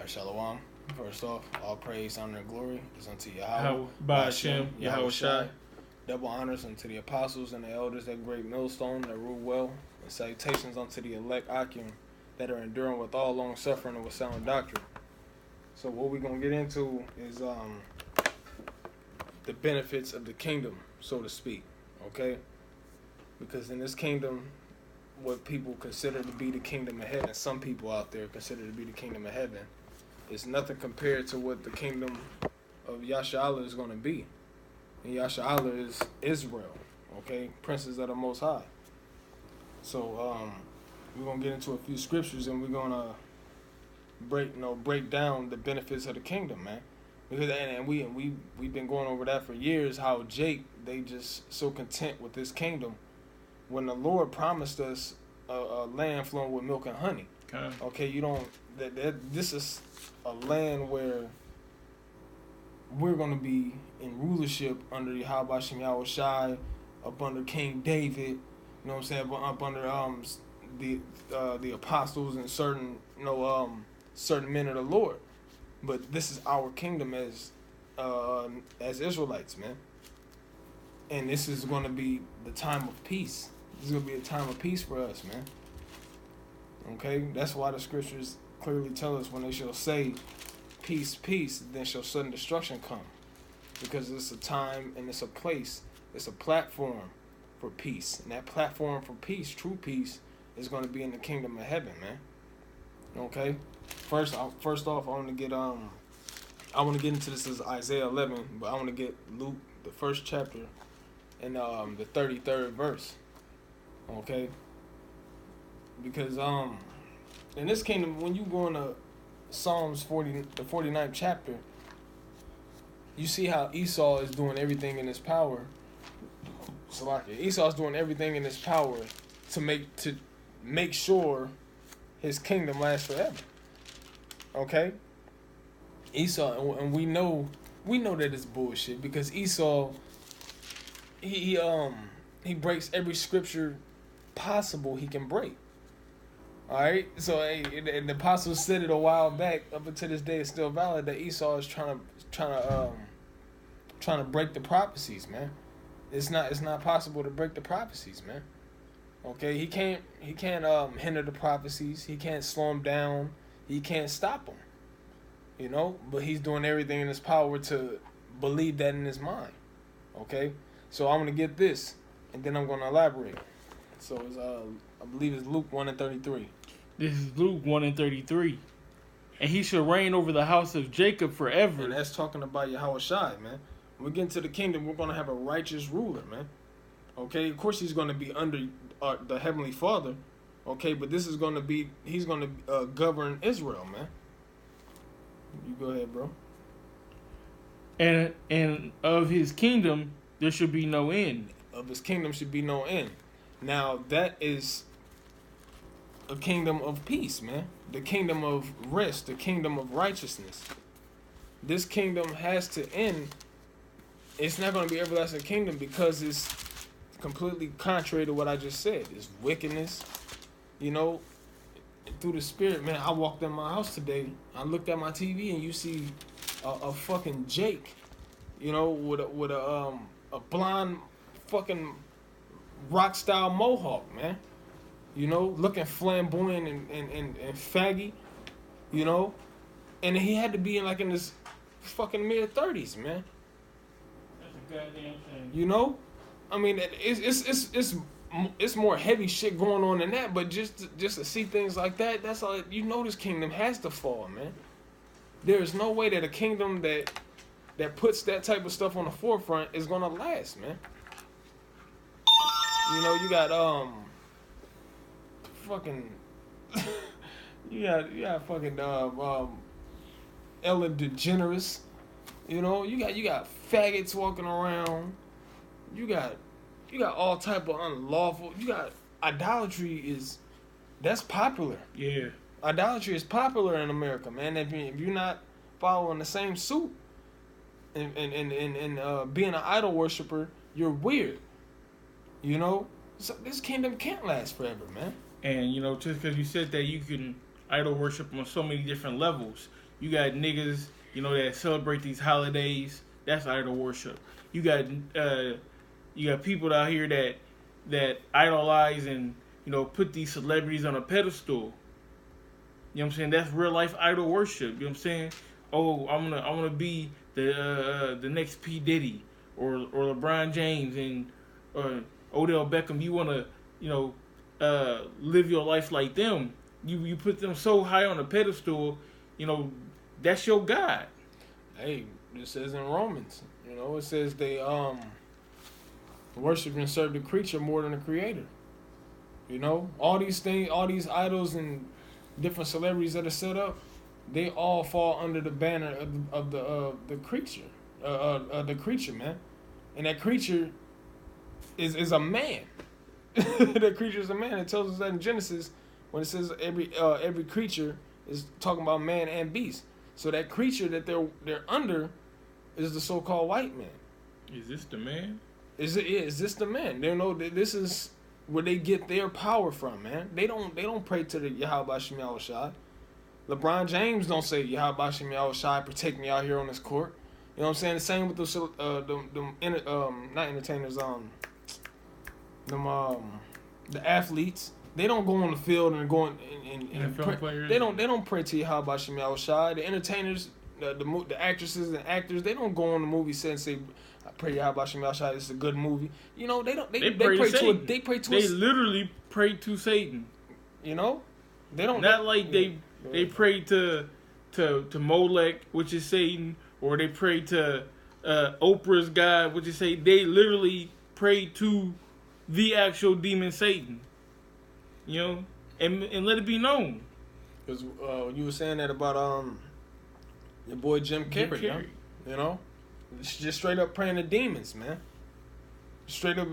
Shalom. First off, all praise, honor, and glory is unto How Yahweh, by Hashem, Yahweh Shai. Double honors unto the apostles and the elders, that great millstone that rule well, and salutations unto the elect Akim that are enduring with all long suffering and with sound doctrine. So what we're gonna get into is the benefits of the kingdom, so to speak. Okay? Because in this kingdom, what people consider to be the kingdom of heaven, some people out there consider to be the kingdom of heaven, is nothing compared to what the kingdom of Yasha'Allah is going to be. And Yasha'Allah is Israel, okay? Princes of the Most High. So we're going to get into a few scriptures and we're going to break down the benefits of the kingdom, man. Because and we've been going over that for years, how Jake, they just so content with this kingdom when the Lord promised us a land flowing with milk and honey. Okay, you don't. This is a land where we're going to be in rulership under Yahweh Shem Yahweh Shai, up under King David. You know what I'm saying? Up under the apostles and certain certain men of the Lord. But this is our kingdom as Israelites, man. And this is going to be the time of peace. This is going to be a time of peace for us, man. Okay? That's why the scriptures clearly tell us when they shall say, peace, peace, then shall sudden destruction come. Because it's a time and it's a place, it's a platform for peace. And that platform for peace, true peace, is going to be in the kingdom of heaven, man. Okay? First off, I want to get into this as Isaiah 11, but I want to get Luke, the first chapter, and the 33rd verse. Okay? Because in this kingdom, when you go into Psalms 40, the 49th chapter, you see how Esau is doing everything in his power. Esau is doing everything in his power to make sure his kingdom lasts forever. Okay? Esau, and we know that it's bullshit because Esau, he breaks every scripture possible he can break. All right, so and the apostles said it a while back. Up until this day, it's still valid that Esau is trying to break the prophecies, man. It's not possible to break the prophecies, man. Okay, he can't hinder the prophecies. He can't slow them down. He can't stop them. You know, but he's doing everything in his power to believe that in his mind. Okay, so I'm gonna get this, and then I'm gonna elaborate. So it's I believe it's Luke 1:33. This is Luke 1:33. And he shall reign over the house of Jacob forever. And that's talking about Yahweh Shai, man. When we get into the kingdom, we're going to have a righteous ruler, man. Okay, of course he's going to be under the Heavenly Father. Okay, but he's going to govern Israel, man. You go ahead, bro. And of his kingdom there should be no end. Of his kingdom should be no end. Now, that is a kingdom of peace, man. The kingdom of rest, the kingdom of righteousness. This kingdom has to end. It's not going to be everlasting kingdom because it's completely contrary to what I just said. It's wickedness, through the spirit, man. I walked in my house today. I looked at my TV and you see a fucking Jake, with a blonde fucking rock style mohawk, man. Looking flamboyant and faggy, and he had to be in his fucking mid-30s, man. That's a goddamn shame. I mean, it's more heavy shit going on than that, but just to see things like that, that's all. This kingdom has to fall, man. There is no way that a kingdom that puts that type of stuff on the forefront is gonna last, man. You got fucking you got fucking Ellen DeGeneres, you got faggots walking around, you got all type of unlawful, you got idolatry that's popular. Yeah, idolatry is popular in America, man. If you're not following the same suit and being an idol worshiper, you're weird. So this kingdom can't last forever, man. And just because you said that you can idol worship on so many different levels, You got niggas, that celebrate these holidays. That's idol worship. You got people out here that idolize and put these celebrities on a pedestal. You know what I'm saying? That's real life idol worship. You know what I'm saying? Oh, I wanna be the next P Diddy or LeBron James and Odell Beckham. You wanna live your life like them. You put them so high on a pedestal. That's your God. Hey, it says in Romans. It says they worship and serve the creature more than the creator. All these things, all these idols and different celebrities that are set up, they all fall under the banner of the creature, the creature, man. And that creature is a man. That creature is a man. It tells us that in Genesis when it says every creature is talking about man and beast. So that creature that they're under is the so-called white man. Is this the man? Is this the man? They know that this is where they get their power from, man. They don't pray to the Yahweh Shem Yahushai. LeBron James don't say Yahweh Shem Yahushai, protect me out here on this court. You know what I'm saying? The same with not entertainers, the athletes. They don't go on the field and go and pray. They don't pray to Yahweh Shem Yahushai. The entertainers, the actresses and actors, they don't go on the movie set and say, I pray Yahweh Shem Yahushai, this is a good movie. They pray to Satan. They literally pray to Satan. They don't not like they pray to Molech, which is Satan, or they pray to Oprah's God, which is Satan. They literally pray to the actual demon Satan. And let it be known. Because you were saying that about your boy Jim Carrey. Just straight up praying to demons, man. Straight up,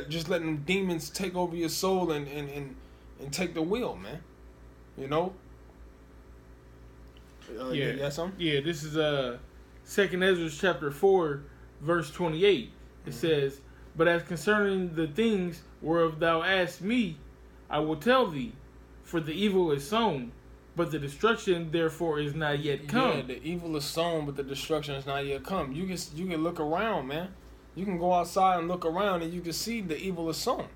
just letting them demons take over your soul and take the wheel, man. Yeah. You got something? Yeah, this is 2nd Ezra chapter 4, verse 28. It says, "But as concerning the things whereof thou asked me, I will tell thee, for the evil is sown, but the destruction therefore is not yet come." Yeah, the evil is sown, but the destruction is not yet come. You can look around, man. You can go outside and look around, and you can see the evil is sown.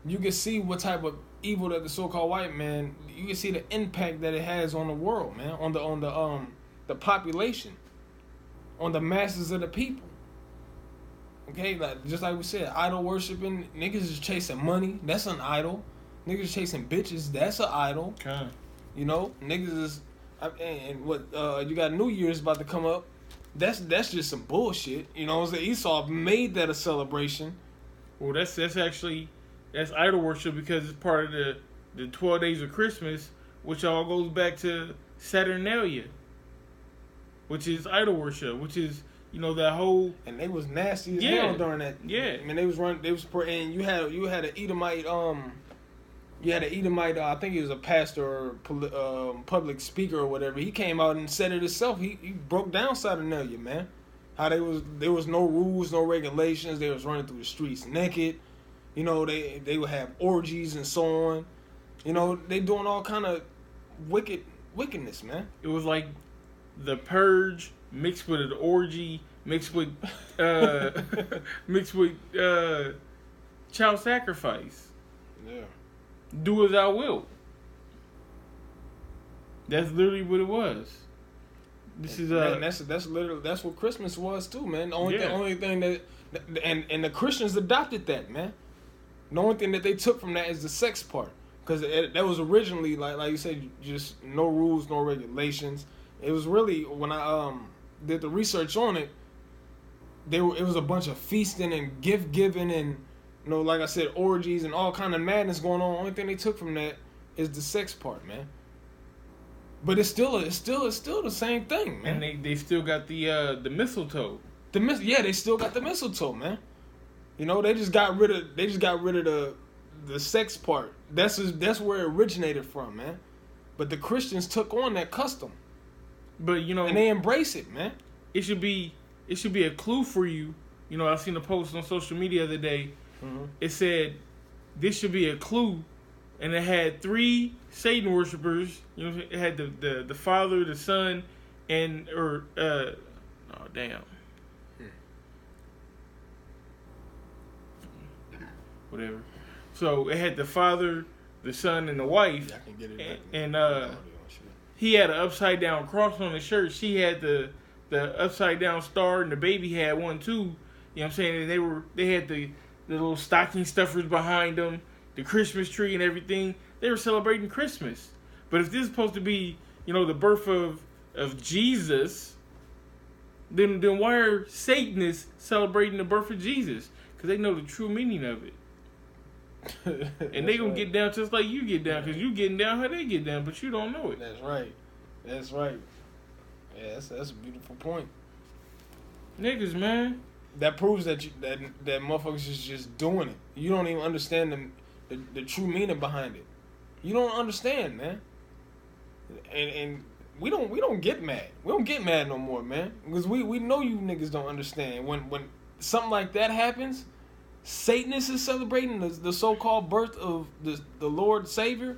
You can see what type of evil that the so-called white man. You can see the impact that it has on the world, man. On the population, on the masses of the people. Okay, just like we said, idol worshiping, niggas is chasing money. That's an idol. Niggas chasing bitches. That's an idol. Okay. Niggas is, and what you got New Year's about to come up. That's just some bullshit. Esau made that a celebration. Well, that's idol worship because it's part of the 12 days of Christmas, which all goes back to Saturnalia, which is idol worship, which is that whole. And they was nasty as hell during that. Yeah. I mean, they was and you had an Edomite. You had an Edomite, I think he was a pastor or public speaker or whatever. He came out and said it himself. He broke down Saturnalia, man. How there was no rules, no regulations. They was running through the streets naked. They would have orgies and so on. They doing all kind of wickedness, man. It was like the purge mixed with an orgy, mixed with child sacrifice. Yeah. Do as I will. That's literally what it was. This is that's literally what Christmas was too, man. The only thing that and the Christians adopted that, man. The only thing that they took from that is the sex part, because that was originally like you said, just no rules, no regulations. It was really, when I did the research on it, it was a bunch of feasting and gift giving and like I said, orgies and all kind of madness going on. Only thing they took from that is the sex part, man. But it's still the same thing, man. And they still got the mistletoe. They still got the mistletoe, man. They just got rid of the sex part. That's where it originated from, man. But the Christians took on that custom. But and they embrace it, man. It should be a clue for you. I seen a post on social media the other day. Mm-hmm. It said this should be a clue, and it had 3 Satan worshipers. It had the Father, the Son, and oh damn. Whatever. So it had the father, the son, and the wife. Yeah, I can get it. And he had an upside down cross on his shirt. She had the upside down star, and the baby had one too. You know what I'm saying? And they had the little stocking stuffers behind them, the Christmas tree and everything. They were celebrating Christmas. But if this is supposed to be, the birth of Jesus, then why are Satanists celebrating the birth of Jesus? Because they know the true meaning of it. And they gonna get down just like you get down, because you getting down how they get down, but you don't know it. That's right. Yeah, that's a beautiful point. Niggas, man. That proves that that motherfuckers is just doing it. You don't even understand the true meaning behind it. You don't understand, man. And we don't get mad. We don't get mad no more, man. Because we know you niggas don't understand. When something like that happens, Satanists is celebrating the so-called birth of the Lord Savior.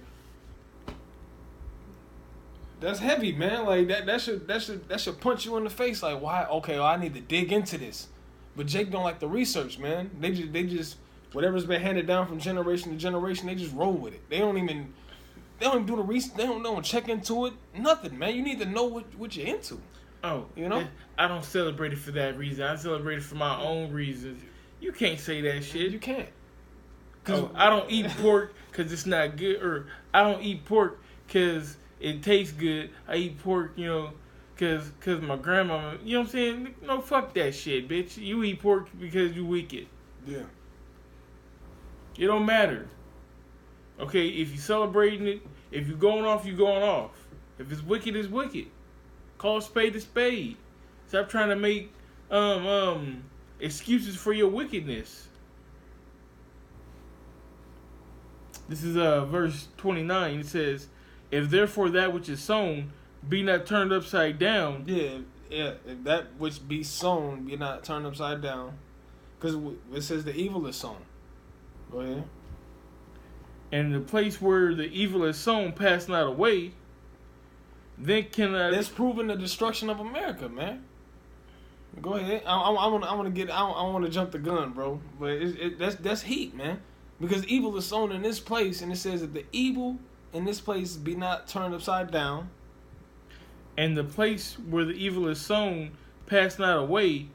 That's heavy, man. Like that should punch you in the face. Like, why? Okay, well, I need to dig into this. But Jake don't like the research, man. They just whatever's been handed down from generation to generation, they just roll with it. They don't even do the research. They don't check into it. Nothing, man. You need to know what you're into. Oh, I don't celebrate it for that reason. I celebrate it for my own reasons. You can't say that shit. You can't. Oh, I don't eat pork because it's not good, or I don't eat pork because it tastes good. I eat pork, because my grandma, you know what I'm saying? No, fuck that shit, bitch. You eat pork because you wicked. Yeah. It don't matter. Okay, if you celebrating it, if you going off, you going off. If it's wicked, it's wicked. Call a spade a spade. Stop trying to make excuses for your wickedness. This is verse 29. It says, "If therefore that which is sown be not turned upside down." Yeah. If that which be sown be not turned upside down, because it says the evil is sown. Go ahead. "And the place where the evil is sown pass not away, then cannot." That's proving the destruction of America, man. Go ahead. I want to jump the gun, bro. But that's heat, man. Because evil is sown in this place, and it says that the evil in this place be not turned upside down. "And the place where the evil is sown pass not away,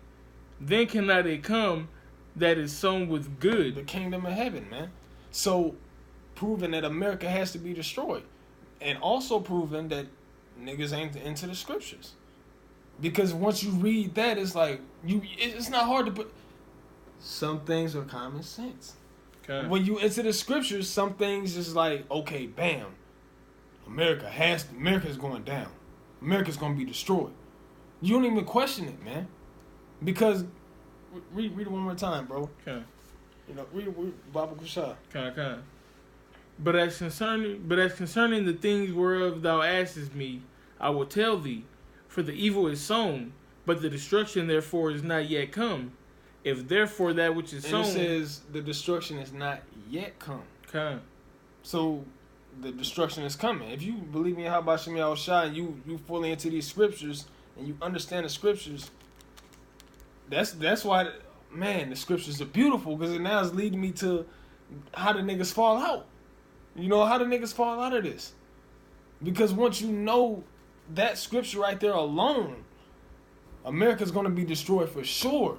then cannot it come that is sown with good." The kingdom of heaven, man. So, proving that America has to be destroyed. And also proving that niggas ain't into the scriptures. Because once you read that, it's like, it's not hard to put. Some things are common sense. Okay. When you into the scriptures, some things is like, okay, bam. America's going down. America's going to be destroyed. You don't even question it, man. Because, read it one more time, bro. Okay. Read Baba Kushah. Okay. But as concerning the things whereof thou askest me, I will tell thee. For the evil is sown, but the destruction therefore is not yet come. If therefore that which is sown... And it says the destruction is not yet come. Okay. So, the destruction is coming. If you believe in Yahweh Shem Yahushua and you fully into these scriptures, and you understand the scriptures, that's why, man, the scriptures are beautiful, because it now is leading me to how the niggas fall out. How the niggas fall out of this. Because once you know that scripture right there alone, America's going to be destroyed for sure.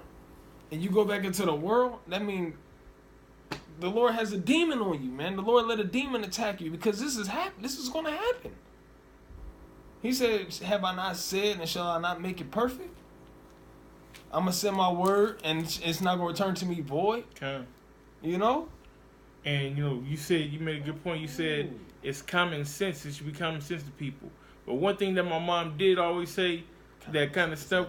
And you go back into the world, that means the Lord has a demon on you, man. The Lord let a demon attack you because this is going to happen. He said, "Have I not said, and shall I not make it perfect? I'm going to send my word, and it's not going to return to me void." Okay. And, you made a good point. You said it's common sense. It should be common sense to people. But one thing that my mom did always say, that kind of stuff,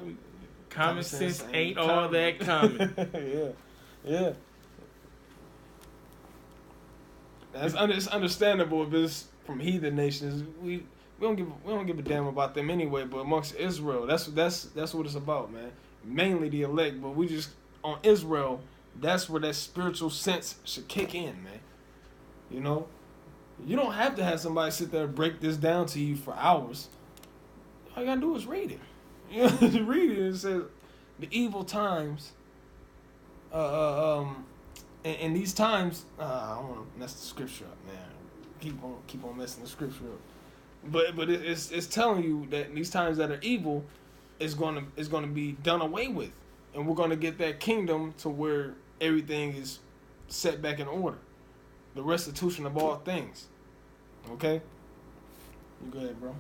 common sense ain't all that common. Yeah. It's understandable if it's from heathen nations. We don't give a damn about them anyway. But amongst Israel, that's what it's about, man. Mainly the elect, but we just on Israel. That's where that spiritual sense should kick in, man. You don't have to have somebody sit there and break this down to you for hours. All you gotta do is read it. You know, read it. It says the evil times. In these times, I don't want to mess the scripture up, man. Keep on messing the scripture up. But it's telling you that in these times that are evil, is gonna be done away with, and we're gonna get that kingdom to where everything is set back in order, the restitution of all things. Okay, you go ahead, bro.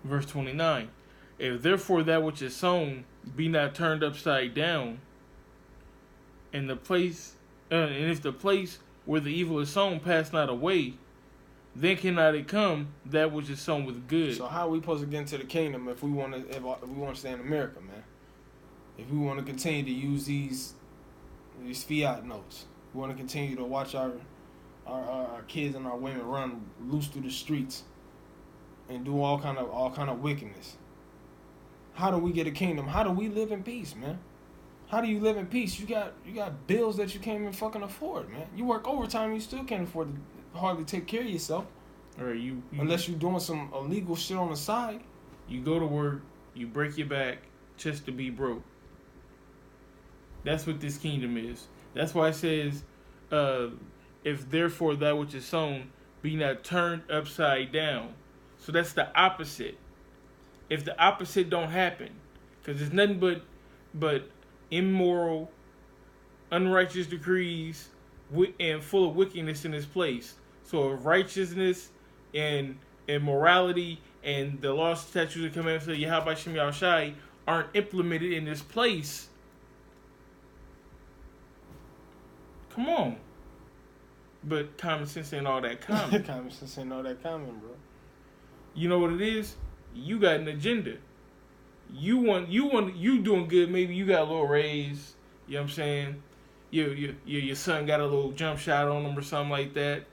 Verse 29. If therefore that which is sown be not turned upside down, and if the place where the evil is sown pass not away, then cannot it come that which is sown with good. So how are we supposed to get into the kingdom if we want to stay in America, man? If we want to continue to use these fiat notes, we want to continue to watch our kids and our women run loose through the streets and do all kind of wickedness. How do we get a kingdom? How do we live in peace, man? How do you live in peace? You got bills that you can't even fucking afford, man. You work overtime, you still can't afford to hardly take care of yourself. All right, you unless you're doing some illegal shit on the side. You go to work, you break your back just to be broke. That's what this kingdom is. That's why it says, if therefore that which is sown be not turned upside down. So that's the opposite. If the opposite don't happen, because it's nothing but immoral, unrighteous decrees, and full of wickedness in this place. So if righteousness and morality and the laws, statutes, and commandments of Yahweh Shem Yahushai aren't implemented in this place, come on. But common sense ain't all that common. Common sense ain't all that common, bro. You know what it is? You got an agenda. You doing good. Maybe you got a little raise. You know what I'm saying? Your son got a little jump shot on him or something like that.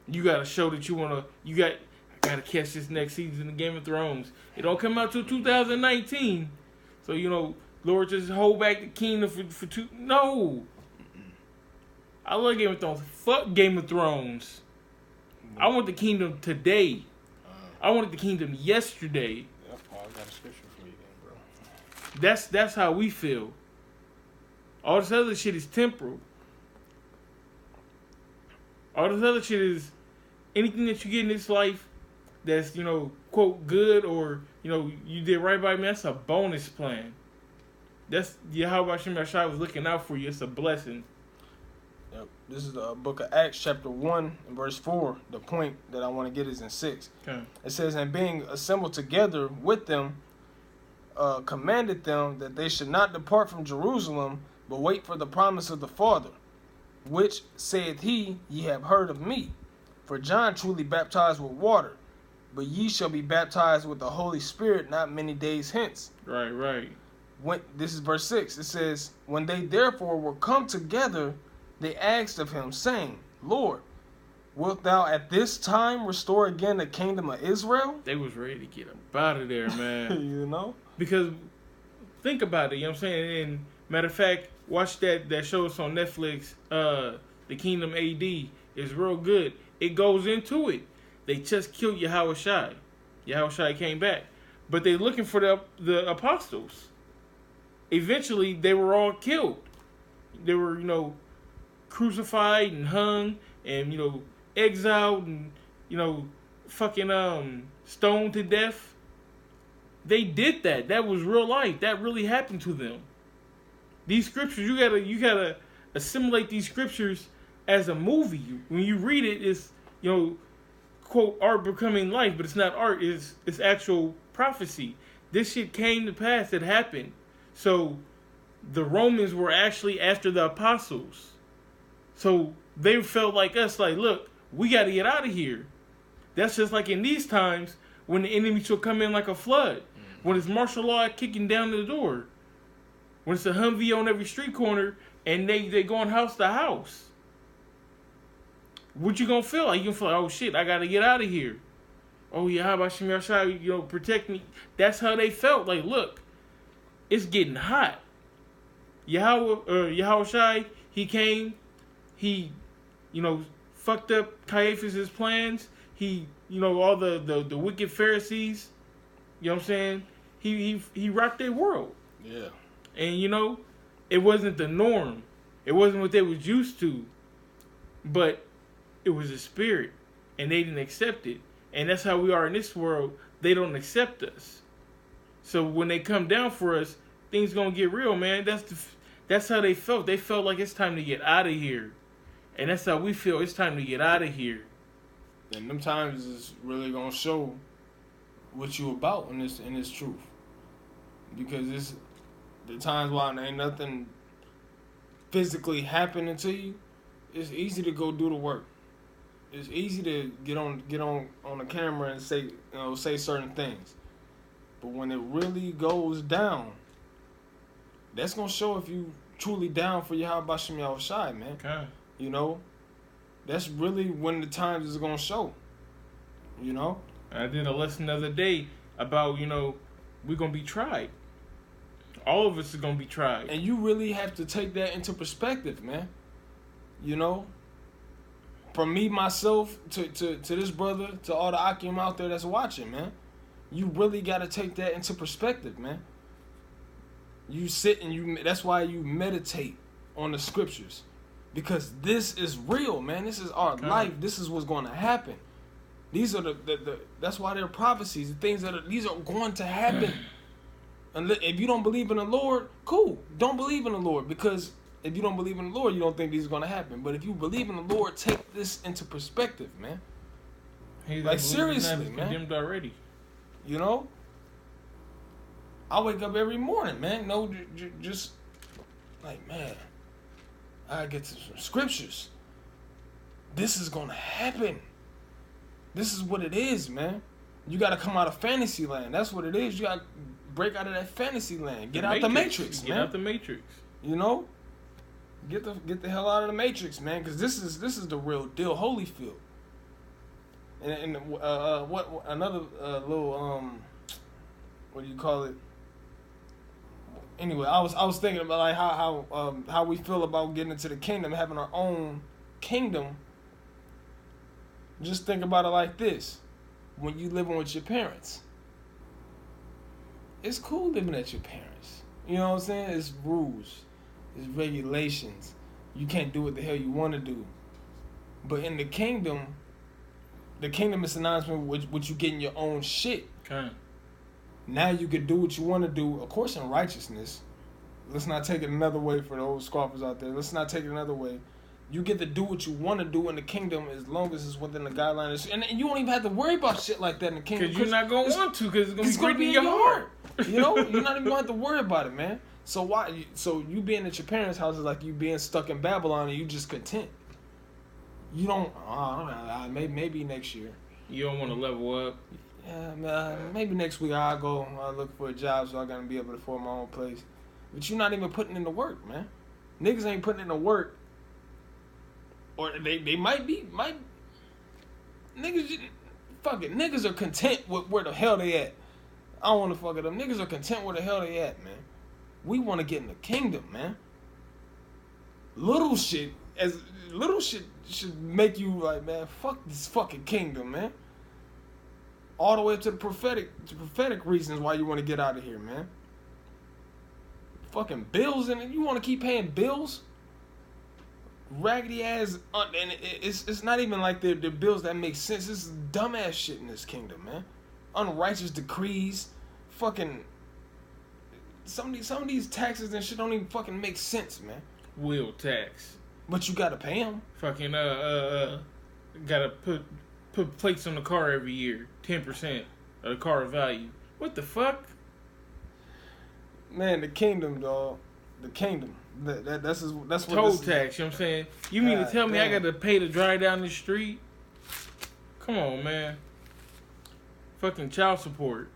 You got to show that I got to catch this next season of Game of Thrones. It don't come out till 2019. So, Lord, just hold back the kingdom for two. No. I love Game of Thrones. Fuck Game of Thrones. I want the kingdom today. I wanted the kingdom yesterday. Yep, I got a scripture for you then, bro. That's how we feel. All this other shit is temporal. All this other shit is anything that you get in this life that's, quote, good or, you did right by me, that's a bonus plan. That's Yahweh Shem Yahushai was looking out for you. It's a blessing. Yep. This is the book of Acts, chapter 1, and verse 4. The point that I want to get is in 6. Okay. It says, and being assembled together with them, commanded them that they should not depart from Jerusalem, but wait for the promise of the Father, which saith he, ye have heard of me. For John truly baptized with water, but ye shall be baptized with the Holy Spirit not many days hence. Right. This is verse 6. It says, when they therefore were come together, they asked of him, saying, Lord, wilt thou at this time restore again the kingdom of Israel? They was ready to get up out of there, man. Because think about it, you know what I'm saying? And matter of fact, watch that show that's on Netflix, The Kingdom AD. It's real good. It goes into it. They just killed Yahushai. Yahushai came back. But they're looking for the apostles. Eventually, they were all killed. They were, crucified and hung and, exiled and, fucking stoned to death. They did that. That was real life. That really happened to them. These scriptures, you gotta assimilate these scriptures as a movie. When you read it, it's, quote, art becoming life, but it's not art, it's actual prophecy. This shit came to pass, it happened. So the Romans were actually after the apostles. So they felt like us, like, look, we got to get out of here. That's just like in these times when the enemy shall come in like a flood. When it's martial law kicking down the door. When it's a Humvee on every street corner and they going house to house. What you going to feel like? You going to feel like, oh shit, I got to get out of here. Oh yeah, how about Shem Yahushai, protect me. That's how they felt. Like, look, it's getting hot. Yahushai, he came. He, fucked up Caiaphas' plans. all the wicked Pharisees, you know what I'm saying? He rocked their world. Yeah. And it wasn't the norm. It wasn't what they was used to. But it was a spirit, and they didn't accept it. And that's how we are in this world. They don't accept us. So when they come down for us, things gonna get real, man. That's how they felt. They felt like it's time to get out of here. And that's how we feel. It's time to get out of here. And them times is really gonna show what you about in this truth. Because it's the times when ain't nothing physically happening to you, it's easy to go do the work. It's easy to get on the camera and say certain things. But when it really goes down, that's gonna show if you truly down for Yahweh Bashem Yahushai, man. Okay. That's really when the times is gonna show. I did a lesson the other day about, we're gonna be tried. All of us are gonna be tried. And you really have to take that into perspective, man. From me, myself, to this brother, to all the Akim out there that's watching, man. You really got to take that into perspective, man. You sit and that's why you meditate on the scriptures. Because this is real, man. This is our life. This is what's going to happen. These are that's why they're prophecies. The things these are going to happen. And if you don't believe in the Lord, cool. Don't believe in the Lord, because if you don't believe in the Lord, you don't think these are going to happen. But if you believe in the Lord, take this into perspective, man. Like, seriously, man. Condemned already. I wake up every morning, man. Just like, man, I get to some scriptures. This is going to happen. This is what it is, man. You got to come out of fantasy land. That's what it is. You got to break out of that fantasy land. Get out the matrix, man. Get out the matrix. Get the hell out of the matrix, man. Because this is the real deal. Holyfield. And what another little what do you call it? Anyway, I was thinking about like how we feel about getting into the kingdom, having our own kingdom. Just think about it like this: when you living with your parents, it's cool living at your parents. You know what I'm saying? It's rules, it's regulations. You can't do what the hell you want to do. But in the kingdom is synonymous with you getting your own shit. Okay. Now you can do what you want to do, of course, in righteousness. Let's not take it another way for the old scoffers out there. Let's not take it another way. You get to do what you want to do in the kingdom as long as it's within the guidelines. And you don't even have to worry about shit like that in the kingdom. Because you're not going to want to, because it's going to be in your heart. You're not even going to have to worry about it, man. So why? So you being at your parents' house is like you being stuck in Babylon and you just content. You don't, maybe next year. You don't want to level up? Yeah, maybe next week I'll look for a job so I'm going to be able to afford my own place. But you're not even putting in the work, man. Niggas ain't putting in the work. Or they might. Niggas, fuck it. Niggas are content with where the hell they at. I don't want to fuck it up. Niggas are content where the hell they at, man. We want to get in the kingdom, man. Little shit should make you like, man, fuck this fucking kingdom, man. All the way up to the prophetic reasons why you want to get out of here, man. Fucking bills, and you want to keep paying bills? Raggedy ass, and it's not even like they're bills that make sense. This is dumbass shit in this kingdom, man. Unrighteous decrees, fucking. Some of these taxes and shit don't even fucking make sense, man. Wheel tax. But you gotta pay them. Fucking gotta put plates on the car every year. 10% of the car value. What the fuck? Man, the kingdom, dog. The kingdom. That's what toll tax. You know what I'm saying? You mean to tell me I gotta pay to drive down the street? Come on, man. Fucking child support.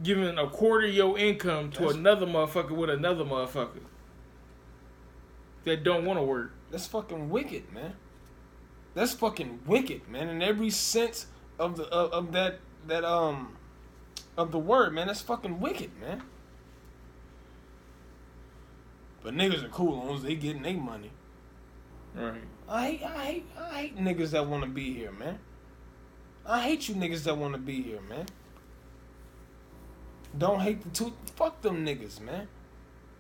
Giving a quarter of your income to another motherfucker with another motherfucker that don't want to work. That's fucking wicked, man. That's fucking wicked, man. In every sense of the word, man. That's fucking wicked, man. But niggas are cool as long as they getting their money. Right. I hate niggas that want to be here, man. I hate you niggas that want to be here, man. Don't hate the two. Fuck them niggas, man.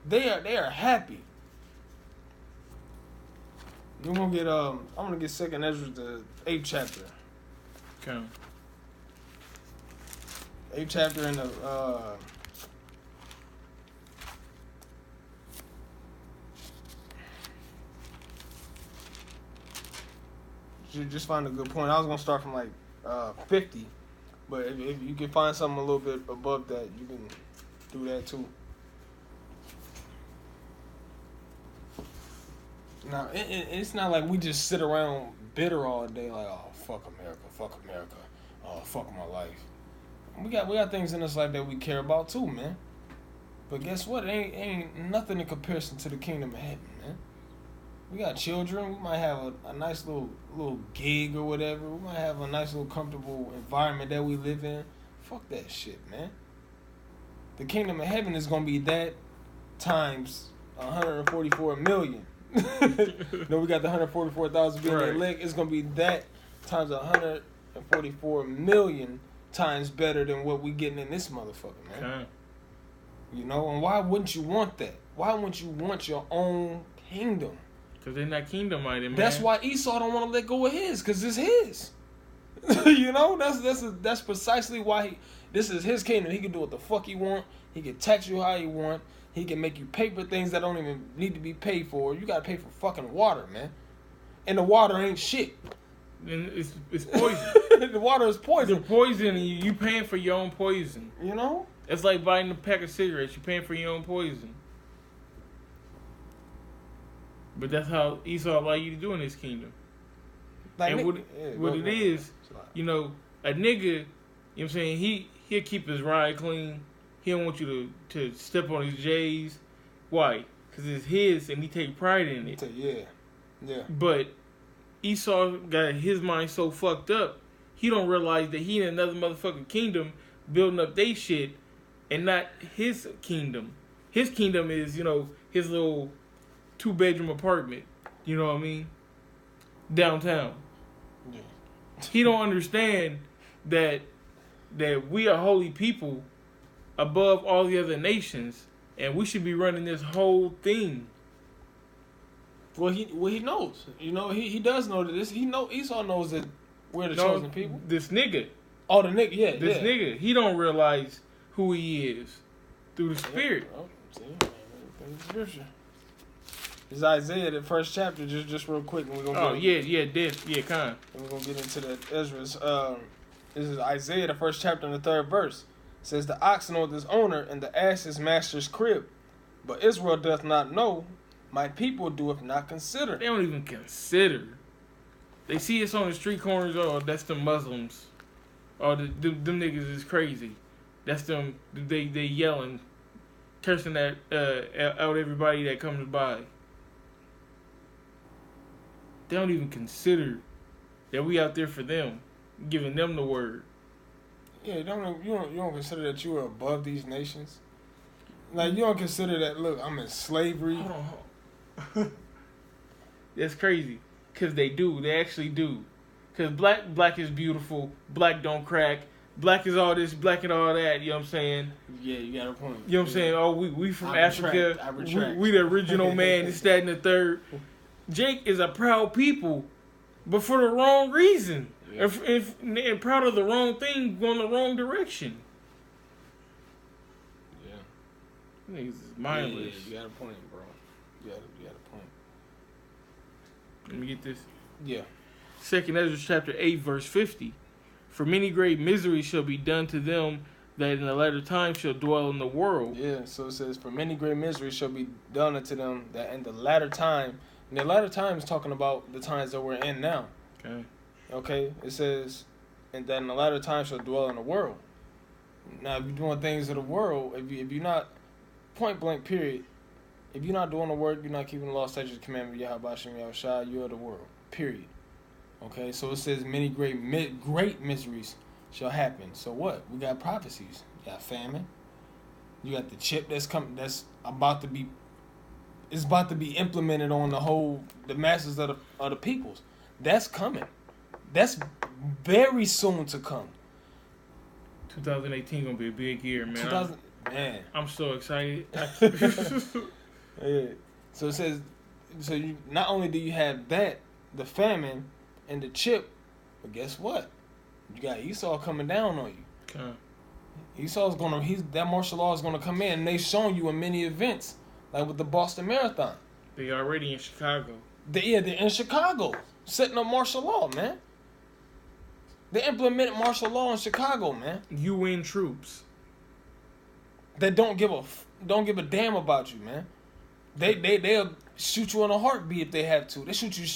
They are happy. We're gonna get I'm gonna get Second Ezra the 8th chapter. Okay. 8th chapter in the just find a good point. I was gonna start from like 50, but if you can find something a little bit above that, you can do that too. Now it's not like we just sit around bitter all day like, oh fuck America, oh fuck my life. We got things in this life that we care about too, man. But guess what? It ain't nothing in comparison to the kingdom of heaven, man. We got children. We might have a nice little gig or whatever. We might have a nice little comfortable environment that we live in. Fuck that shit, man. The kingdom of heaven is gonna be that times 144 million. No, we got the 144,000 being right. elect. It's gonna be that times 144 million times better than what we getting in this motherfucker, man. Okay. You know, and why wouldn't you want that? Why wouldn't you want your own kingdom? Because they're not kingdom minded, man. That's why Esau don't want to let go of his, because it's his. You know, that's precisely why this is his kingdom. He can do what the fuck he want. He can tax you how he want. He can make you pay for things that don't even need to be paid for. You got to pay for fucking water, man. And the water ain't shit. And it's poison. The water is poison. The poison, and you paying for your own poison. You know? It's like buying a pack of cigarettes. You're paying for your own poison. But that's how Esau allow you to do in his kingdom. Like, and what it is, you know, a nigga, you know what I'm saying, he'll keep his ride clean. He don't want you to step on his J's. Why? Because it's his and he take pride in it. Yeah. But Esau got his mind so fucked up, he don't realize that he in another motherfucking kingdom building up they shit and not his kingdom. His kingdom is, you know, his little 2-bedroom apartment. You know what I mean? Downtown. Yeah. He don't understand that we are holy people above all the other nations, and we should be running this whole thing. Well, he knows. You know, he does know that this. Esau knows that we're the chosen people. This nigga. Oh, the nigga, yeah. This nigga. He don't realize who he is through the Spirit. Oh, see, scripture. It's Isaiah, the first chapter, just real quick, and we're gonna. Kind. And we're gonna get into that Ezra's. This is Isaiah, the first chapter, and the 3rd verse. It says, "The ox knoweth his owner, and the ass his master's crib, but Israel doth not know. My people doeth not consider." They don't even consider. They see us on the street corners. Oh, that's the Muslims. Oh, them niggas is crazy. That's them. They yelling, cursing out everybody that comes by. They don't even consider that we out there for them, giving them the word. Yeah, you don't consider that you are above these nations. Like, you don't consider that. Look, I'm in slavery. Hold on. That's crazy, cause they do. They actually do. Cause black is beautiful. Black don't crack. Black is all this. Black and all that. You know what I'm saying? Yeah, you got a point. You know what I'm saying? Oh, we from Africa. I retract. We the original man. This, that, and the third. Jake is a proud people, but for the wrong reason. Yeah. And proud of the wrong thing, going the wrong direction. Yeah. Niggas is mindless. Yeah, you got a point, bro. You got a point. Let me get this. Yeah. 2nd Ezra chapter 8, verse 50. For many great miseries shall be done to them that in the latter time shall dwell in the world. Yeah, so it says, for many great miseries shall be done unto them that in the latter time. And the latter time is talking about the times that we're in now. Okay? It says, and that in the latter time shall dwell in the world. Now, if you're doing things of the world, if you're not, point blank period, if you're not doing the work, you're not keeping the law, statutes, commandments, Yahweh Shem Yahushua, you are the world. Period. Okay? So it says many great miseries shall happen. So what? We got prophecies. You got famine. You got the chip that's about to be is about to be implemented on the masses of the peoples. That's coming. That's very soon to come. 2018 gonna be a big year, man. Man, I'm so excited. Yeah. So it says, so you not only do you have that, the famine and the chip, but guess what? You got Esau coming down on you. Okay. Esau's that martial law is gonna come in, and they've shown you in many events, like with the Boston Marathon. They already in Chicago. They're in Chicago, setting up martial law, man. They implemented martial law in Chicago, man. UN troops That don't give a damn about you, man. They'll shoot you in a heartbeat if they have to. They shoot you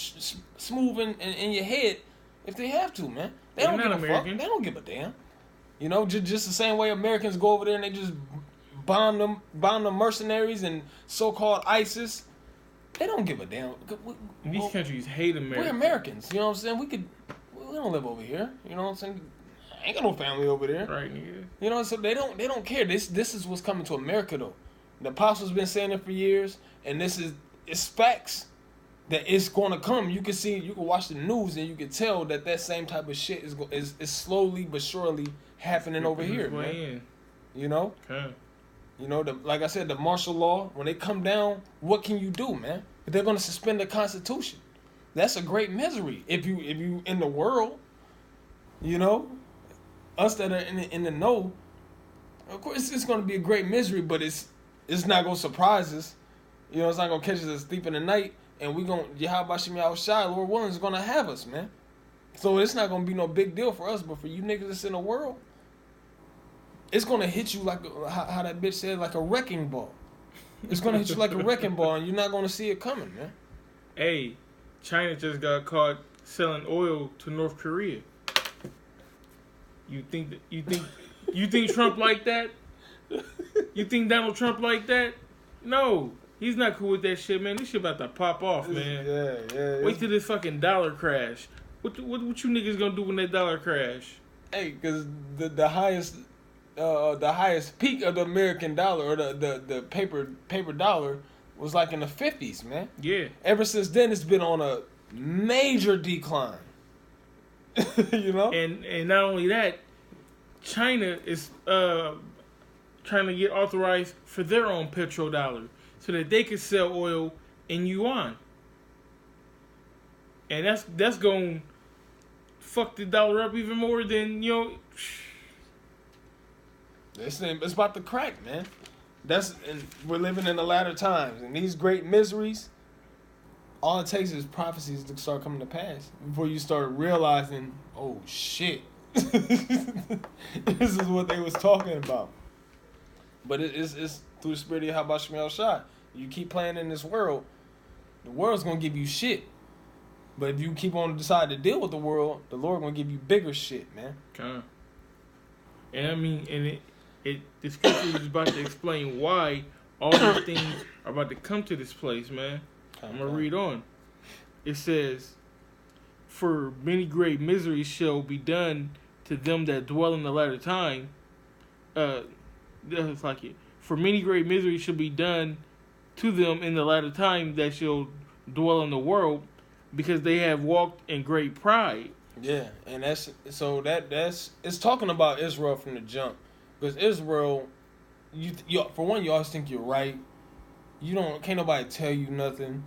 smooth in your head if they have to, man. They don't give a fuck. They don't give a damn. You know, just the same way Americans go over there and they just bomb the mercenaries and so-called ISIS. They don't give a damn. These countries hate America. We're Americans. You know what I'm saying? We don't live over here. You know what I'm saying? I ain't got no family over there. Right, nigga. You know, so they don't care. This is what's coming to America, though. The apostles been saying it for years, and it's facts that it's going to come. You can watch the news, and you can tell that same type of shit is slowly but surely happening over here, man. You know? Okay. You know, like I said, the martial law, when they come down, what can you do, man? They're going to suspend the Constitution. That's a great misery. If you in the world, you know, us that are in the know, of course it's going to be a great misery, but it's not going to surprise us. You know, it's not going to catch us asleep in the night, and we going to, Yahweh Shem Shai, Lord willing, is going to have us, man. So it's not going to be no big deal for us, but for you niggas that's in the world, it's going to hit you like, how that bitch said, like a wrecking ball. It's going to hit you like a wrecking ball, and you're not going to see it coming, man. Hey, China just got caught selling oil to North Korea. You think Trump like that? You think Donald Trump like that? No, he's not cool with that shit, man. This shit about to pop off, man. Yeah. Wait till this fucking dollar crash. What you niggas gonna do when that dollar crash? Hey, because the highest peak of the American dollar or the paper dollar was like in the 50s, man. Yeah. Ever since then, it's been on a major decline. You know? And not only that, China is trying to get authorized for their own petrodollar so that they can sell oil in yuan. And that's going to fuck the dollar up even more than, you know. It's about to crack, man. And we're living in the latter times, and these great miseries, all it takes is prophecies to start coming to pass before you start realizing, oh shit, this is what they was talking about. But it's through the spirit of Yahweh Shem Shai. You keep playing in this world, the world's gonna give you shit. But if you keep on decide to deal with the world, the Lord gonna give you bigger shit, man. Okay. And I mean, the scripture is about to explain why all these things are about to come to this place, man. I'm going to read on. It says, for many great miseries shall be done to them that dwell in the latter time. That's like it. For many great miseries shall be done to them in the latter time that shall dwell in the world, because they have walked in great pride. Yeah, and that's it's talking about Israel from the jump. Because Israel, you for one, you always think you're right. Can't nobody tell you nothing.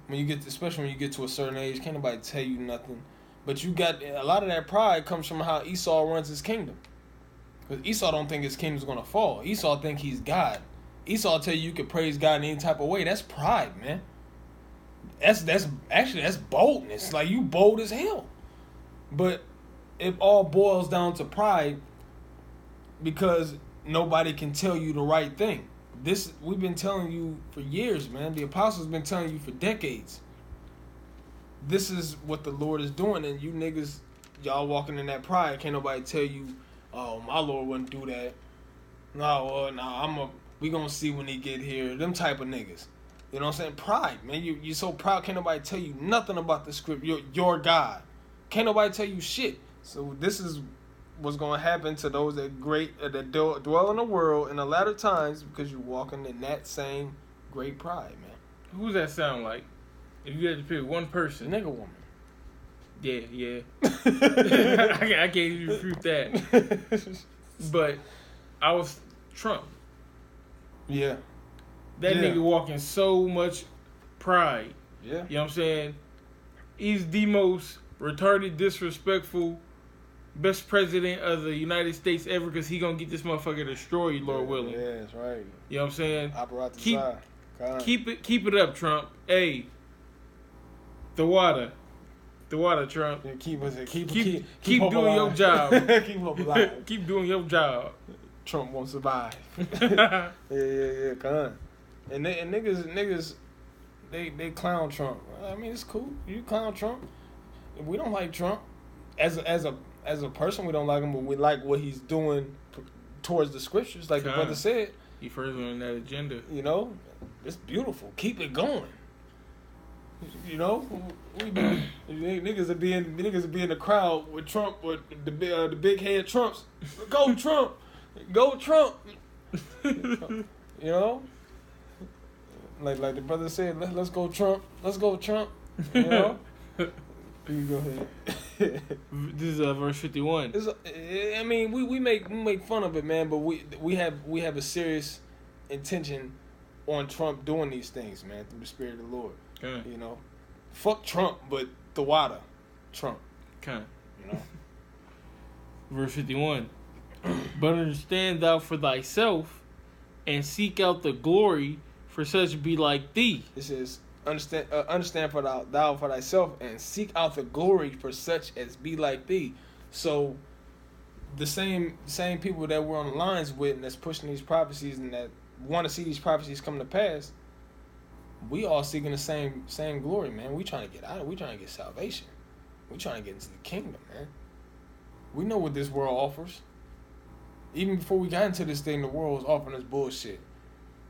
Especially when you get to a certain age, can't nobody tell you nothing. But you got a lot of that pride comes from how Esau runs his kingdom. Because Esau don't think his kingdom's gonna fall. Esau think he's God. Esau tell you can praise God in any type of way. That's pride, man. That's boldness. Like, you bold as hell. But it all boils down to pride, because nobody can tell you the right thing. We've been telling you for years, man. The apostles been telling you for decades. This is what the Lord is doing, and you niggas, y'all walking in that pride. Can't nobody tell you, oh, my Lord wouldn't do that. We gonna see when he get here. Them type of niggas. You know what I'm saying? Pride, man. You so proud. Can't nobody tell you nothing about the script. Your God. Can't nobody tell you shit. So this is what's going to happen to those that dwell in the world in the latter times, because you're walking in that same great pride, man. Who's that sound like? If you had to pick one The person. nigga woman. Yeah. I can't even refute that. But I was Trump. Yeah. That Yeah. nigga walking so much pride. Yeah. You know what I'm saying? He's the most retarded, disrespectful, best president of the United States ever because he gonna get this motherfucker destroyed, Lord willing. Yeah, that's right. You know what I'm saying? Operate the Keep- side. Keep it up, Trump. Hey, the water, Trump. Yeah, keep Keep hope doing your alive. job. Keep hope alive. Keep doing your job. Trump won't survive. yeah, come on. And niggas, they clown Trump. I mean, it's cool. You clown Trump. We don't like Trump as a person. We don't like him, but we like what he's doing towards the scriptures, like the brother said. He furthering that agenda. You know, it's beautiful. Keep it going. You know, niggas will be in the crowd with Trump, with the big head Trumps. Go Trump, go Trump. You know, like the brother said, let's go Trump, let's go Trump. You know, you go ahead. This is verse 51. I mean, we make fun of it, man, but we have a serious intention on Trump doing these things, man, through the Spirit of the Lord. Okay. You know, fuck Trump, but the water, Trump. Okay. You know, Verse 51. But understand thou for thyself, and seek out the glory for such be like thee. it says, understand for thou for thyself, and seek out the glory for such as be like thee. So, the same people that we're on the lines with, and that's pushing these prophecies, and that want to see these prophecies come to pass, we all seeking the same glory, man. We trying to get out. We trying to get salvation. We trying to get into the kingdom, man. We know what this world offers. Even before we got into this thing, the world was offering us bullshit.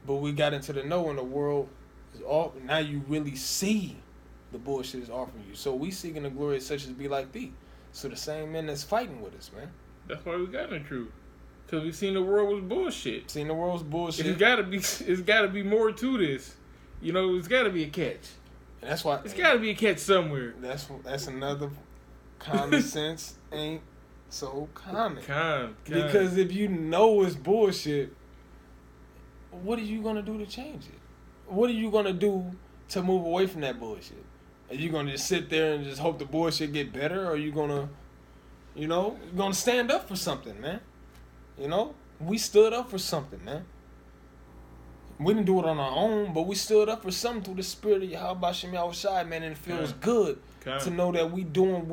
But we got into the know, and the world is all. Now you really see the bullshit is offering you. So we seeking the glory such as be like thee. So the same men that's fighting with us, man. That's why we got in the truth. Because we seen the world was bullshit. Seeing the world's bullshit. It's gotta be more to this. You know, it's gotta be a catch. And that's why It's gotta be a catch somewhere. That's another common sense ain't so common. Con. Because if you know it's bullshit, what are you gonna do to change it? What are you gonna do to move away from that bullshit? Are you gonna just sit there and just hope the bullshit get better, or are you gonna, you know, you're gonna stand up for something, man? You know, we stood up for something, man. We didn't do it on our own, but we stood up for something through the Spirit of Yahweh Shem Yahushai, man, and it feels good to know that we doing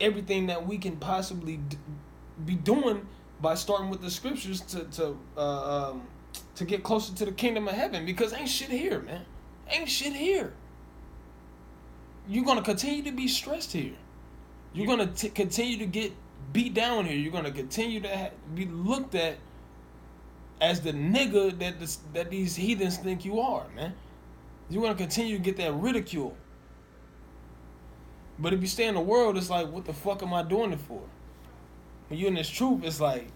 everything that we can possibly be doing by starting with the scriptures to get closer to the kingdom of heaven, because ain't shit here, man. Ain't shit here. You're gonna continue to be stressed here. You're gonna continue to get beat down here. You're gonna continue to be looked at as the nigga that these heathens think you are, man. You're gonna continue to get that ridicule. But if you stay in the world, it's like, what the fuck am I doing it for? When you're in this truth, it's like,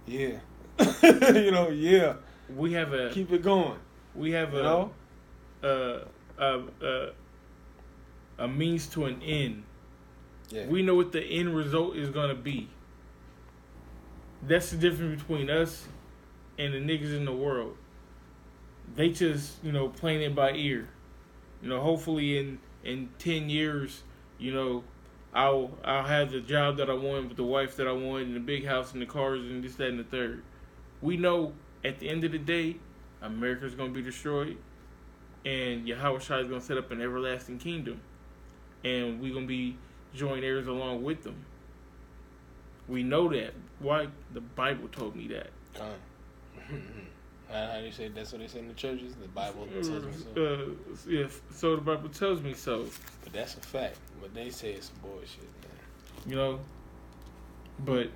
yeah. You know, yeah. We have Keep it going. We have You know? a means to an end. Yeah. We know what the end result is gonna be. That's the difference between us and the niggas in the world. They just, you know, playing it by ear. You know, hopefully in 10 years, you know, I'll have the job that I want with the wife that I want and the big house and the cars and this, that, and the third. We know at the end of the day, America's going to be destroyed and Yahweh Shai is going to set up an everlasting kingdom. And we're going to be joint heirs along with them. We know that. Why? The Bible told me that. How do you say that's what they say in the churches? The Bible tells me so. Yeah, so the Bible tells me so. But that's a fact. What they say is some bullshit, man. You know? But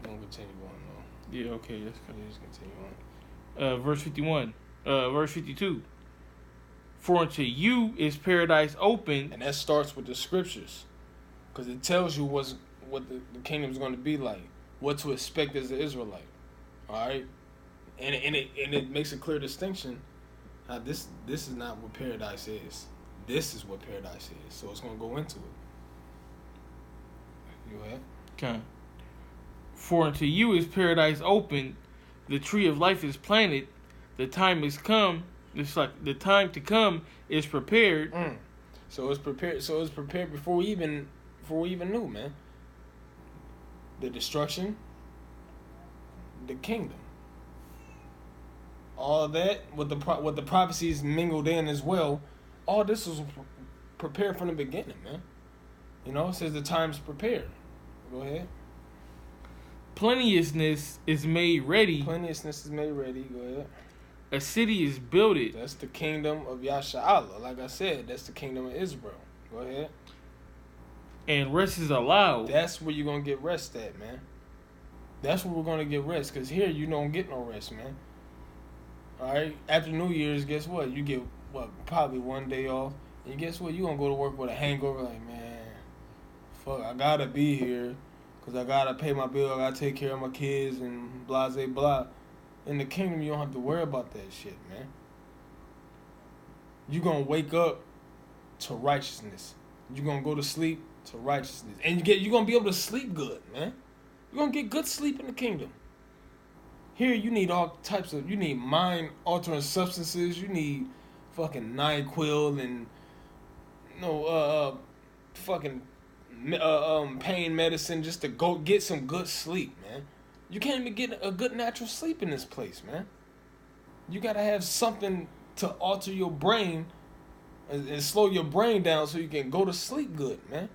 We're gonna continue on though. yeah, okay, that's Can good. we just continue on? Verse 51. Verse 52. For unto you is paradise open. And that starts with the scriptures, because it tells you what the kingdom is going to be like, what to expect as an Israelite. All right, and it makes a clear distinction Now this is not what paradise is. This is what paradise is. So it's gonna go into it. You ahead? Okay. For unto you is paradise open, the tree of life is planted, the time is come. It's like the time to come is prepared. So it's prepared. So it's prepared before we even knew, man. The destruction, the kingdom, all of that with the prophecies mingled in as well. All this was prepared from the beginning, man. You know, it says the time's prepared. Go ahead. Plenteousness is made ready. Plenteousness is made ready. Go ahead. A city is builded. That's the kingdom of Yasha'Allah. Like I said, that's the kingdom of Israel. Go ahead. And rest is allowed. That's where you're going to get rest at, man. That's where we're going to get rest. Because here, you don't get no rest, man. All right? After New Year's, guess what? You get, probably one day off. And guess what? You're going to go to work with a hangover like, man, fuck, I got to be here. Because I got to pay my bill. I got to take care of my kids and blah, blah, blah. In the kingdom, you don't have to worry about that shit, man. You're going to wake up to righteousness. You're going to go to sleep to righteousness. And you're going to be able to sleep good, man. You're going to get good sleep in the kingdom. Here, you need all types of, you need mind-altering substances. You need fucking NyQuil and, fucking pain medicine just to go get some good sleep, man. You can't even get a good natural sleep in this place, man. You gotta have something to alter your brain and slow your brain down so you can go to sleep good, man.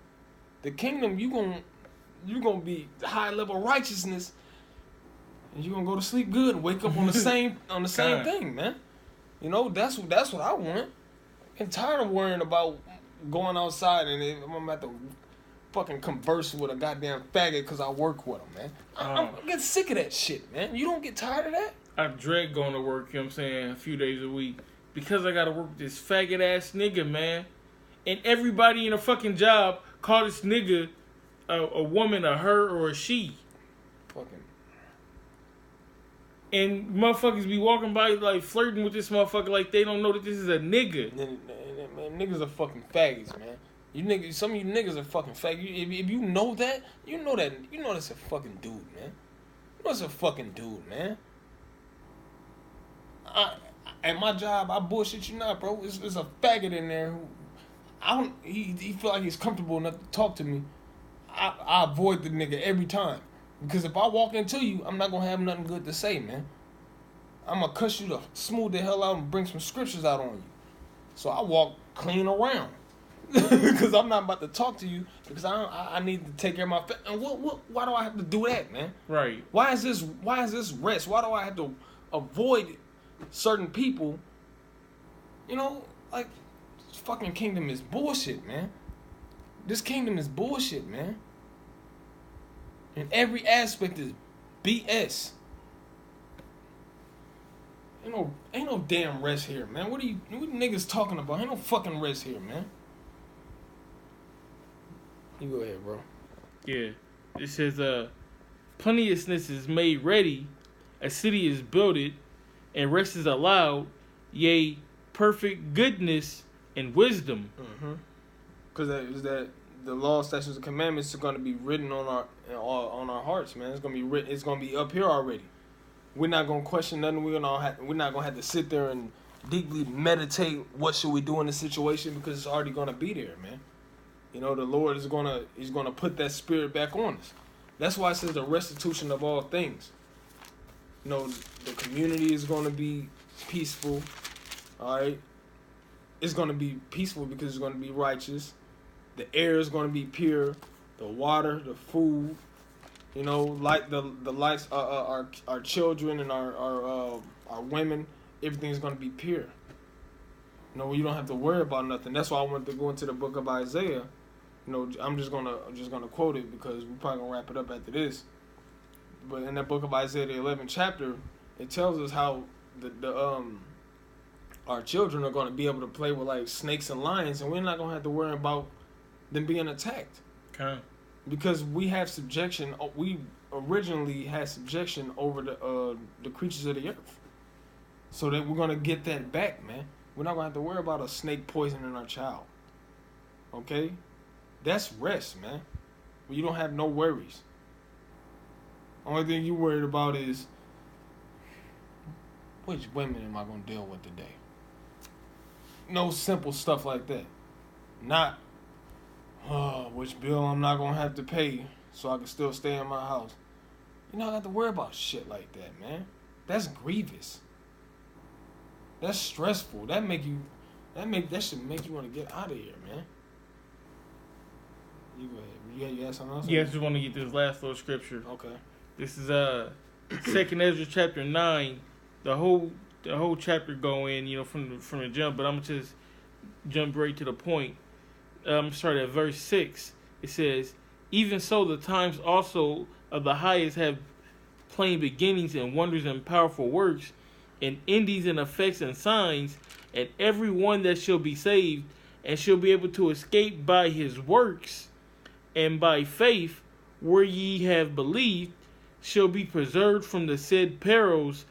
The kingdom, you gonna be high level righteousness, and you gonna go to sleep good and wake up on the same thing, man. You know, that's what I want. I'm tired of worrying about going outside and I'm at the fucking converse with a goddamn faggot because I work with him, man. I'm getting sick of that shit, man. You don't get tired of that? I dread going to work, you know what I'm saying, a few days a week. Because I got to work with this faggot-ass nigga, man. And everybody in a fucking job call this nigga a woman, a her, or a she. Fucking. And motherfuckers be walking by like flirting with this motherfucker like they don't know that this is a nigga. Man, niggas are fucking faggots, man. You niggas, some of you niggas are fucking faggots. If you know that, you know that's a fucking dude, man. You know that's a fucking dude, man. At my job, I bullshit you not, bro. It's a faggot in there who he feel like he's comfortable enough to talk to me. I avoid the nigga every time. Because if I walk into you, I'm not gonna have nothing good to say, man. I'm gonna cuss you to smooth the hell out and bring some scriptures out on you. So I walk clean around. Because I'm not about to talk to you because I need to take care of my and why do I have to do that, man? Right. Why is this rest? Why do I have to avoid certain people? You know, like this fucking kingdom is bullshit, man. This kingdom is bullshit, man. And every aspect is BS. Ain't no damn rest here, man. What niggas talking about? Ain't no fucking rest here, man. You go ahead, bro. Yeah. It says, plenteousness is made ready, a city is builded, and rest is allowed, yea, perfect goodness and wisdom. Because that the law, statutes, and commandments are going to be written on our hearts, man. It's going to be written. It's going to be up here already. We're not going to question nothing. We're not going to have to sit there and deeply meditate. What should we do in this situation? Because it's already going to be there, man. You know, the Lord is he's gonna put that spirit back on us. That's why it says the restitution of all things. You know, the community is gonna be peaceful. All right, it's gonna be peaceful because it's gonna be righteous. The air is gonna be pure. The water, the food. You know, like the lights, our children and our women. Everything's gonna be pure. You know, you don't have to worry about nothing. That's why I wanted to go into the book of Isaiah. You know, I'm just gonna quote it because we're probably gonna wrap it up after this. But in that book of Isaiah, the 11th chapter, it tells us how our children are gonna be able to play with like snakes and lions, and we're not gonna have to worry about them being attacked. Okay. Because we have subjection. We originally had subjection over the creatures of the earth. so that we're gonna get that back, man. We're not gonna have to worry about a snake poisoning our child. Okay, that's rest, man. You don't have no worries. Only thing you worried about is which women am I gonna deal with today? No simple stuff like that. Not which bill I'm not gonna have to pay so I can still stay in my house. You don't have to worry about shit like that, man. That's grievous. That's stressful. That should make you want to get out of here, man. You go ahead. You have something else? Yeah, I just want to get this last little scripture. Okay. This is 2nd Ezra chapter 9. The whole chapter go in, from the jump, but I'm gonna just jump right to the point. Start at verse 6. It says, "Even so, the times also of the highest have plain beginnings and wonders and powerful works, and endings and effects and signs, and every one that shall be saved and shall be able to escape by his works and by faith where ye have believed shall be preserved from the said perils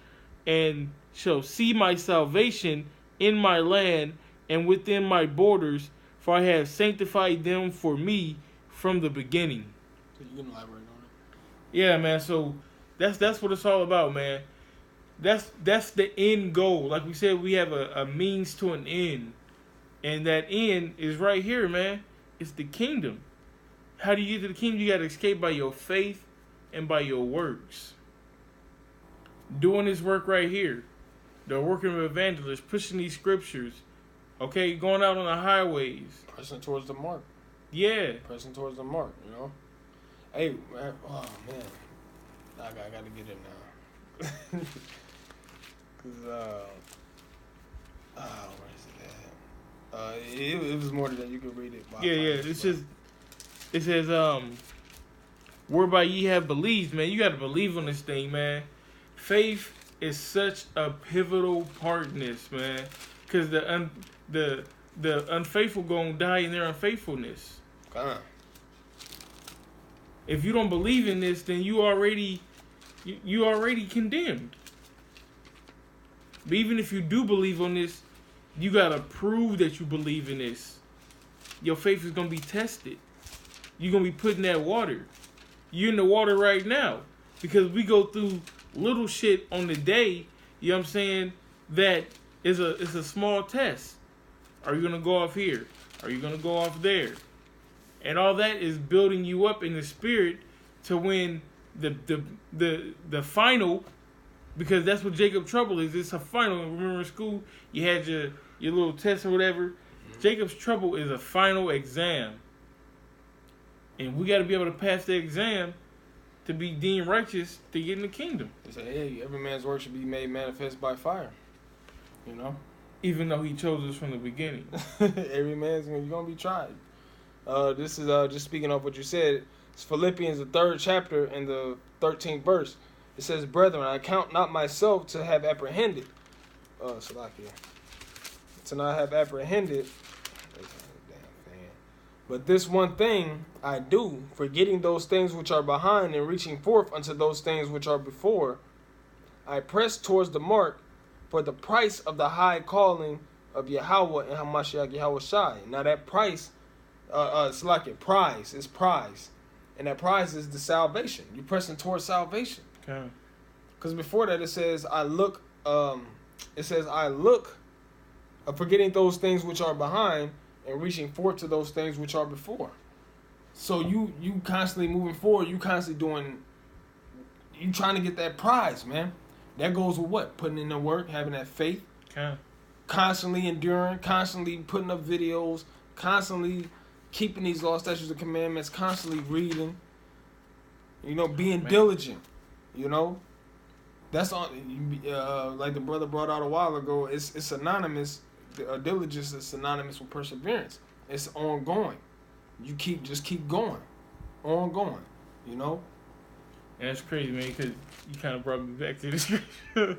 and shall see my salvation in my land and within my borders, for I have sanctified them for me from the beginning." So you can elaborate on it. Yeah, man. So that's what it's all about, man. That's the end goal. Like we said, we have a means to an end, and that end is right here, man. It's the kingdom. How do you get to the kingdom? You got to escape by your faith and by your works. Doing this work right here, the work of evangelists, pushing these scriptures, okay, going out on the highways, pressing towards the mark. Yeah, pressing towards the mark. Hey, man, oh man, I got to get it now. Cause where is it at? It was more than that. You can read it. Yeah. It says, whereby ye have believed, man. You got to believe on this thing, man. Faith is such a pivotal part in this, man. Because the unfaithful gonna die in their unfaithfulness. If you don't believe in this, then you already condemned. But even if you do believe on this, you gotta prove that you believe in this. Your faith is gonna be tested. You're gonna be put in that water. You're in the water right now. Because we go through little shit on the day, you know what I'm saying, that is a small test. Are you gonna go off here? Are you gonna go off there? And all that is building you up in the spirit to when the final, because that's what Jacob Trouble is. It's a final. Remember in school you had your little test or whatever. Mm-hmm. Jacob's Trouble is a final exam. And we got to be able to pass the exam to be deemed righteous to get in the kingdom. They say, hey, every man's work should be made manifest by fire. Even though he chose us from the beginning. Every man's you're going to be tried. This is just speaking of what you said. It's Philippians, the 3rd chapter and the 13th verse. It says, "Brethren, I count not myself to have apprehended." To not have apprehended. "But this one thing I do, forgetting those things which are behind and reaching forth unto those things which are before, I press towards the mark for the price of the high calling of Yahweh and Hamashiach Yahweh Shai." Now that price, it's like a prize. It's prize. And that prize is the salvation. You're pressing towards salvation. Okay. Because before that it says, I look, forgetting those things which are behind and reaching forth to those things which are before. So you constantly moving forward. You constantly you trying to get that prize, man. That goes with what? Putting in the work, having that faith. Okay. Constantly enduring, constantly putting up videos, constantly keeping these laws, statutes, and commandments, constantly reading. Being diligent. That's all. Like the brother brought out a while ago. It's synonymous. Diligence is synonymous with perseverance. It's ongoing. You just keep going, ongoing. And that's crazy, man. Because you kind of brought me back to the scripture.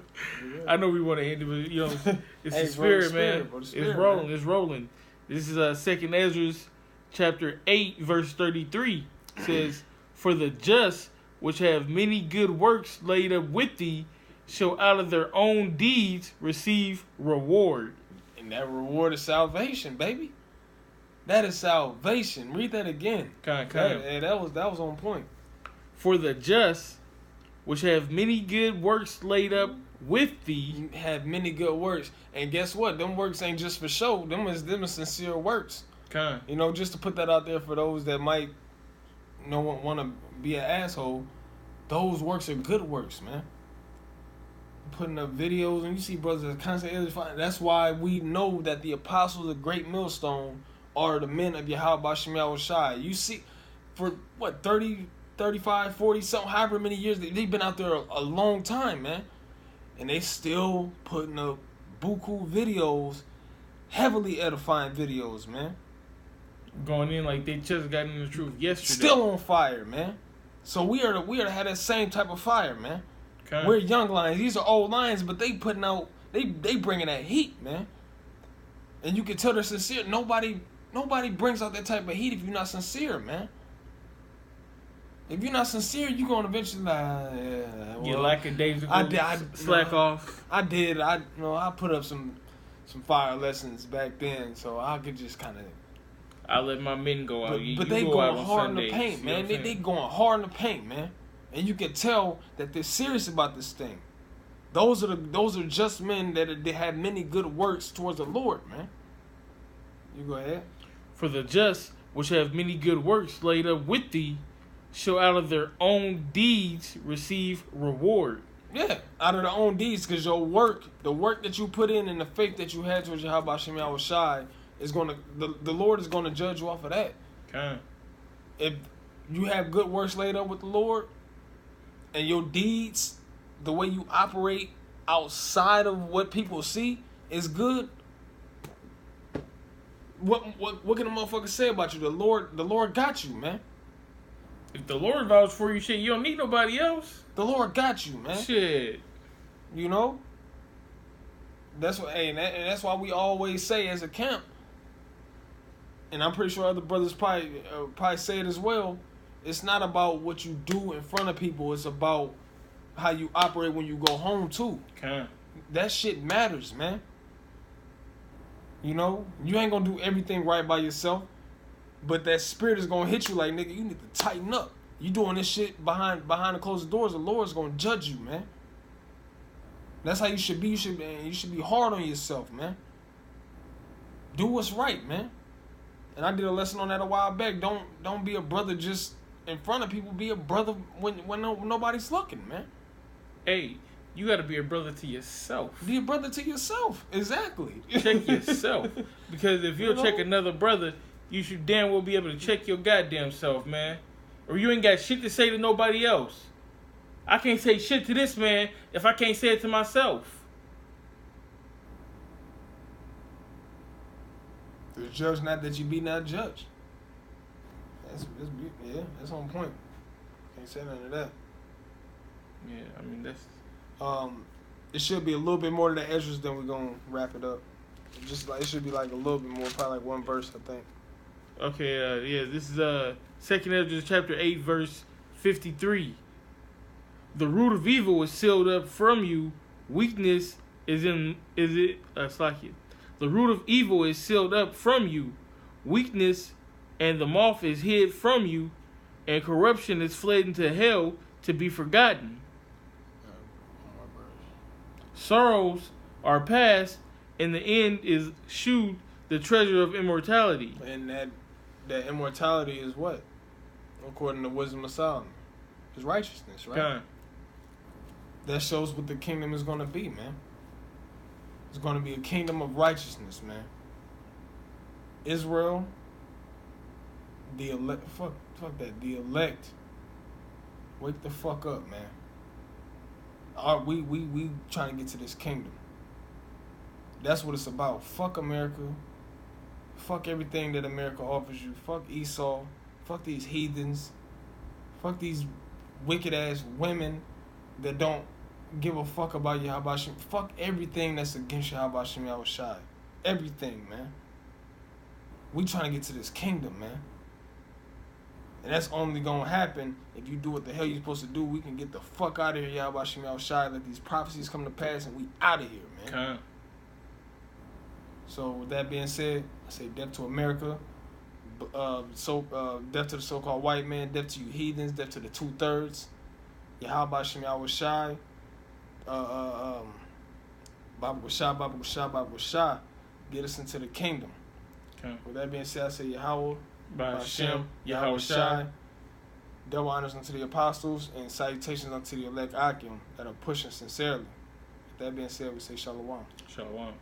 I know we want to end it, but it's the spirit, man. It's rolling. It's rolling. This is 2nd Ezra, chapter 8, verse 33. It says, "For the just, which have many good works laid up with thee, shall out of their own deeds receive reward. And that reward is salvation, baby. That is salvation. Read that again. Kind. That was on point. For the just, which have many good works laid up with thee, You have many good works. And guess what? Them works ain't just for show. Them is sincere works. kind. You know, just to put that out there for those that might want to be an asshole. Those works are good works, man. Putting up videos, and you see brothers that constantly fighting. That's why we know that the apostles of Great Millstone are the men of Yahweh Shem Shai. You see, for what, 30, 35, 40, something, however many years, they've been out there a long time, man. And they still putting up buku videos, heavily edifying videos, man. Going in like they just got in the truth yesterday. Still on fire, man. So we are to have that same type of fire, man. Kind. We're young lions. These are old lions, but they putting out, they bringing that heat, man. And you can tell they're sincere. Nobody brings out that type of heat if you're not sincere, man. If you're not sincere, you're gonna eventually You lackadaisical. I slack off. I put up some fire lessons back then, so I could just kind of. I let my men go out. But you they go out going on hard Sundays, in the paint, you know man. what I'm They saying? going hard in the paint, man. And you can tell that they're serious about this thing. Those are just men that they have many good works towards the Lord, man. You go ahead. For the just, which have many good works laid up with thee, shall out of their own deeds receive reward. Yeah, out of their own deeds, because your work, the work that you put in and the faith that you had towards Yahweh Shem Shai, is gonna the Lord is gonna judge you off of that. Okay. If you have good works laid up with the Lord, and your deeds, the way you operate outside of what people see, is good. What can a motherfucker say about you? The Lord got you, man. If the Lord vouches for you, shit, you don't need nobody else. The Lord got you, man. Shit. You know. That's what, and that's why we always say as a camp, and I'm pretty sure other brothers probably say it as well. It's not about what you do in front of people. It's about how you operate when you go home too. Okay. That shit matters, man. You know, you ain't gonna do everything right by yourself, but that spirit is gonna hit you like, nigga, you need to tighten up. You doing this shit behind the closed doors. The Lord's gonna judge you, man. That's how you should be. You should be hard on yourself, man. Do what's right, man. And I did a lesson on that a while back. Don't be a brother just in front of people. Be a brother when nobody's looking, man. Hey, you got to be a brother to yourself. Be a brother to yourself. Exactly. Check yourself. Because if you'll check another brother, you should damn well be able to check your goddamn self, man. Or you ain't got shit to say to nobody else. I can't say shit to this man if I can't say it to myself. The judge not that you be not judged. That's on point. Can't say none of that. Yeah, I mean that's. It should be a little bit more to the Ezra's, then we're gonna wrap it up. Just like it should be like a little bit more, probably like one verse, I think. Okay, yeah, this is 2 Ezra chapter 8, verse 53. The root of evil is sealed up from you. Weakness The root of evil is sealed up from you. Weakness and the moth is hid from you, and corruption is fled into hell to be forgotten. Sorrows are past, and the end is shewed the treasure of immortality. And that immortality is what? According to Wisdom of Solomon. It's righteousness, right? Kind. That shows what the kingdom is going to be, man. It's going to be a kingdom of righteousness, man. Israel, the elect, fuck that, the elect. Wake the fuck up, man. We trying to get to this kingdom. That's what it's about. Fuck America. Fuck everything that America offers you. Fuck Esau. Fuck these heathens. Fuck these wicked ass women that don't give a fuck about Yahweh Shem. Fuck everything that's against Yahweh Shem Yahushai. Everything, man. We trying to get to this kingdom, man. And that's only gonna happen if you do what the hell you're supposed to do. We can get the fuck out of here, Yahweh Shem Yahushai. Let these prophecies come to pass, and we out of here, man. Okay. So with that being said, I say death to America, death to the so-called white man, death to you heathens, death to the 2/3. Yahweh Shem Yahushai, Babu Shah, Babu Shah, Babu Shah, get us into the kingdom. Okay. With that being said, I say Yahweh, Ba'ashem, Yahushai. double honors unto the apostles and salutations unto the elect Akim that are pushing sincerely. With that being said, we say Shalom. Shalom.